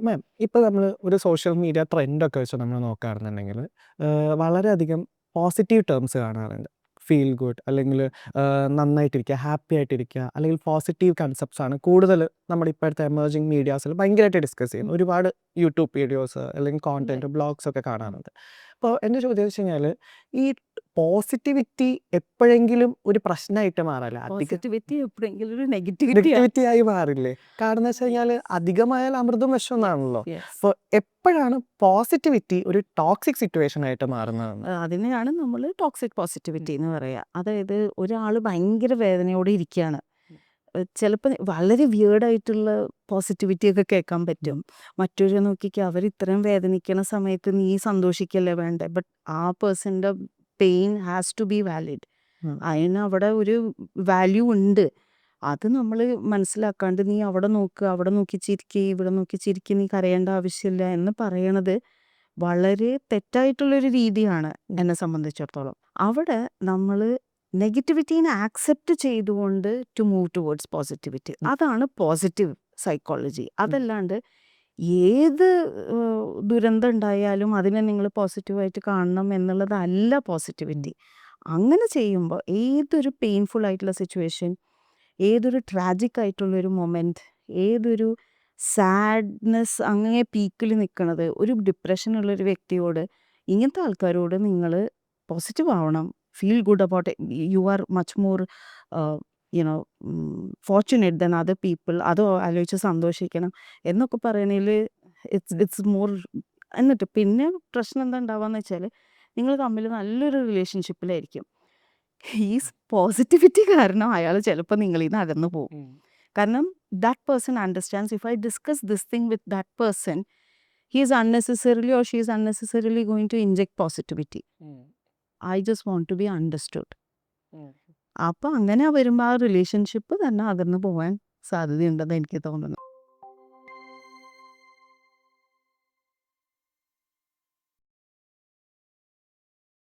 മാം, ഇപ്പോൾ നമ്മൾ ഒരു സോഷ്യൽ മീഡിയ ട്രെൻഡൊക്കെ വെച്ച് നമ്മൾ നോക്കുകയാണെന്നുണ്ടെങ്കിൽ വളരെയധികം പോസിറ്റീവ് ടേംസ് കാണാറുണ്ട്. ഫീൽ ഗുഡ് അല്ലെങ്കിൽ നന്നായിട്ടിരിക്കുക, ഹാപ്പി ആയിട്ടിരിക്കുക, അല്ലെങ്കിൽ പോസിറ്റീവ് കൺസെപ്റ്റ്സ് ആണ് കൂടുതൽ നമ്മുടെ ഇപ്പോഴത്തെ എമേർജിങ് മീഡിയാസിൽ ഭയങ്കരമായിട്ട് ഡിസ്കസ് ചെയ്യുന്നത്. ഒരുപാട് യൂട്യൂബ് വീഡിയോസ് അല്ലെങ്കിൽ കോണ്ടന്റ് ബ്ലോഗ്സ് ഒക്കെ കാണാറുണ്ട്. അപ്പോൾ എൻ്റെ ചോദ്യം വെച്ച് കഴിഞ്ഞാൽ ഈ പോസിറ്റിവിറ്റി എപ്പോഴെങ്കിലും ഒരു പ്രശ്നമായിട്ട് മാറല്ല, അധികം പോസിറ്റിവിറ്റി എപ്പോഴെങ്കിലും ഒരു നെഗറ്റിവിറ്റി നെഗറ്റിവിറ്റി ആയി മാറില്ലേ? കാരണം എന്ന് വെച്ച് കഴിഞ്ഞാൽ അധികമായാൽ അമൃതും വിഷം എന്നാണല്ലോ. അപ്പോൾ എപ്പോഴാണ് പോസിറ്റിവിറ്റി ഒരു ടോക്സിക് സിറ്റുവേഷൻ ആയിട്ട് മാറുന്നതെന്ന്? അതിനെയാണ് നമ്മൾ ടോക്സിക് പോസിറ്റിവിറ്റി എന്ന് പറയുക. അതായത് ഒരാൾ ഭയങ്കര വേദനയോടെ ഇരിക്കുകയാണ്, ചിലപ്പോൾ വളരെ വിയേർഡായിട്ടുള്ള പോസിറ്റിവിറ്റി ഒക്കെ കേൾക്കാൻ പറ്റും. മറ്റൊരു നോക്കിക്ക് അവർ ഇത്രയും വേദനിക്കുന്ന സമയത്ത് നീ സന്തോഷിക്കല്ലേ വേണ്ടേ, ബട്ട് ആ പേഴ്സൻ്റെ pain has to be valid. അതിന് അവിടെ ഒരു വാല്യൂ ഉണ്ട്. അത് നമ്മൾ മനസ്സിലാക്കാണ്ട് നീ അവിടെ നോക്കുക, അവിടെ നോക്കി ചിരിക്കുക, ഇവിടെ നോക്കി ചിരിക്കുക, നീ കരയേണ്ട ആവശ്യമില്ല എന്ന് പറയണത് വളരെ തെറ്റായിട്ടുള്ളൊരു രീതിയാണ് എന്നെ സംബന്ധിച്ചിടത്തോളം. അവിടെ നമ്മൾ നെഗറ്റിവിറ്റീനെ ആക്സെപ്റ്റ് ചെയ്തുകൊണ്ട് ടു മൂവ് ടുവേർഡ്സ് പോസിറ്റിവിറ്റി, അതാണ് പോസിറ്റീവ് സൈക്കോളജി. അതല്ലാണ്ട് ഏത് ദുരന്തം ഉണ്ടായാലും അതിനെ നിങ്ങൾ പോസിറ്റീവായിട്ട് കാണണം എന്നുള്ളതല്ല പോസിറ്റിവിറ്റി. അങ്ങനെ ചെയ്യുമ്പോൾ ഏതൊരു പെയിൻഫുൾ ആയിട്ടുള്ള സിറ്റുവേഷൻ, ഏതൊരു ട്രാജിക് ആയിട്ടുള്ളൊരു മൊമെൻറ്റ്, ഏതൊരു സാഡ്നെസ് അങ്ങനെ പീക്കിൽ നിൽക്കണത്, ഒരു ഡിപ്രഷനുള്ളൊരു വ്യക്തിയോട്, ഇങ്ങനത്തെ ആൾക്കാരോട് നിങ്ങൾ പോസിറ്റീവ് ആവണം, feel good about you are much more you know fortunate than other people, അത് ആലോചിച്ച് സന്തോഷിക്കണം എന്നൊക്കെ പറയണതിൽ ഇറ്റ്സ് മോർ. എന്നിട്ട് പിന്നെ പ്രശ്നം എന്താ ഉണ്ടാവുകയെന്ന് വെച്ചാൽ നിങ്ങൾ തമ്മിൽ നല്ലൊരു റിലേഷൻഷിപ്പിലായിരിക്കും. ഈ പോസിറ്റിവിറ്റി കാരണം അയാൾ ചിലപ്പോൾ നിങ്ങളിൽ നിന്ന് അകന്നു പോകും. കാരണം that person understands, if I discuss this thing with that person, he is unnecessarily or she is unnecessarily going to inject positivity. I just want to be understood. അപ്പോൾ അങ്ങനെ വരുമ്പോൾ ആ റിലേഷൻഷിപ്പ് തന്നെ അകന്നു പോകാൻ സാധ്യതയുണ്ടെന്ന് എനിക്ക് തോന്നുന്നു.